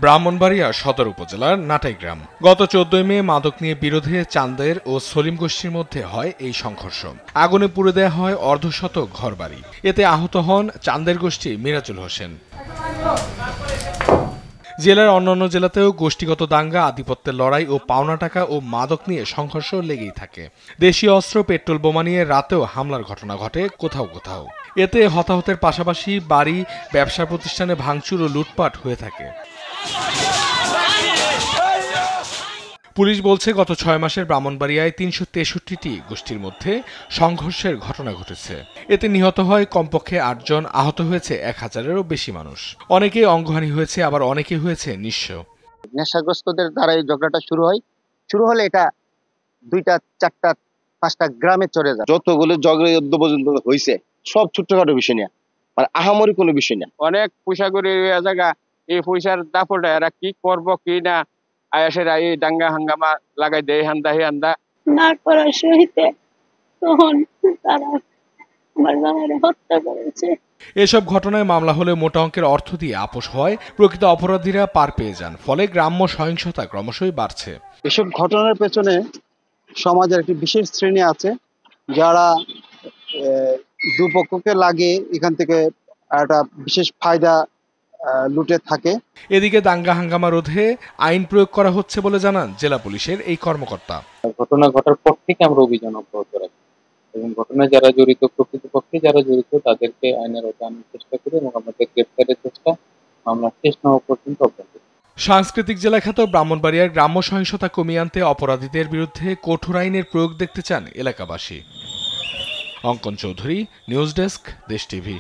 ব্রাহ্মণবাড়িয়া সদর উপজেলার নাটাইগ্রাম। গত 14 মে মাদক নিয়ে বিরোধে চান্দের ও সলিম গোষ্ঠীর মধ্যে হয় এই সংঘর্ষ। আগুনে পুড়ে দেয়া হয় অর্ধশতক ঘরবাড়ি। এতে আহত হন চান্দের গোষ্ঠী মিরাজুল হোসেন। জেলার অন্যান্য জেলাতেও গোষ্ঠীগত দাঙ্গা, আধিপত্যের লড়াই ও পাওনা টাকা ও মাদক নিয়ে সংঘর্ষ লেগেই থাকে। দেশীয় অস্ত্র, পেট্রোল বোমা নিয়ে রাতেও হামলার ঘটনা ঘটে কোথাও কোথাও। এতে হতাহতের পাশাপাশি বাড়ি, ব্যবসা প্রতিষ্ঠানে ভাঙচুর ও লুটপাট হয়ে থাকে। পুলিশ বলছে, গত 6 মাসের ব্রাহ্মণবাড়িয়ায় 363টি গোষ্ঠীর মধ্যে সংঘর্ষের ঘটনা ঘটেছে। এতে নিহত হয় কমপক্ষে 8 জন, আহত হয়েছে 1000-এরও বেশি মানুষ। অনেকেই অঙ্গহানি হয়েছে, আবার অনেকে হয়েছে নিঃস্ব। নেশাগ্রস্তদের দ্বারা এই ঝগড়াটা শুরু হলে এটা 2টা 4টা 5টা গ্রামে চলে যায়। যতগুলো ঝগড়া যুদ্ধ পর্যন্ত হয়েছে সব ছোটখাটো বিষয় নিয়ে, মানে আহামরি কোনো বিষয় না। অনেক পয়সা করে জায়গা, এই পয়সার দাপটে এরা কি করবো কি না, আয়াসেরা এই দাঙ্গা হাঙ্গামা লাগাই দেয়, হান্দা হে হান্দা না করার সহিতে তখন তারা আমার জামাইরে হত্যা করেছে। এসব ঘটনায় মামলা হলে মোটা অঙ্কের অর্থ দিয়ে আপোষ হয়, প্রকৃত অপরাধীরা পার পেয়ে যান। ফলে গ্রাম্য সহিংসতা ক্রমশই বাড়ছে। এসব ঘটনার পেছনে সমাজের একটি বিশেষ শ্রেণী আছে যারা দুপক্ষকে লাগিয়ে এখান থেকে একটা বিশেষ ফায়দা লুটে থাকে। এদিকে দাঙ্গা হাঙ্গামা রোধে আইন প্রয়োগ করা হচ্ছে বলে জানান জেলা পুলিশের এই কর্মকর্তা। ঘটনা ঘটার পর থেকে আমরা অভিযান অব্যাহত রাখি এবং ঘটনায় যারা জড়িত, প্রকৃতপক্ষে যারা জড়িত তাদেরকে আইনের আওতায় আনার চেষ্টা করি এবং আমাদের গ্রেপ্তারের চেষ্টা মামলা শেষ না হওয়া পর্যন্ত অব্যাহত। সাংস্কৃতিক জেলা খ্যাত ব্রাহ্মণবাড়িয়ার গ্রাম্য সহিংসতা কমিয়ে আনতে অপরাধীদের বিরুদ্ধে কঠোর আইনের প্রয়োগ দেখতে চান এলাকাবাসী। অঙ্কন চৌধুরী, নিউজ ডেস্ক, দেশ টিভি।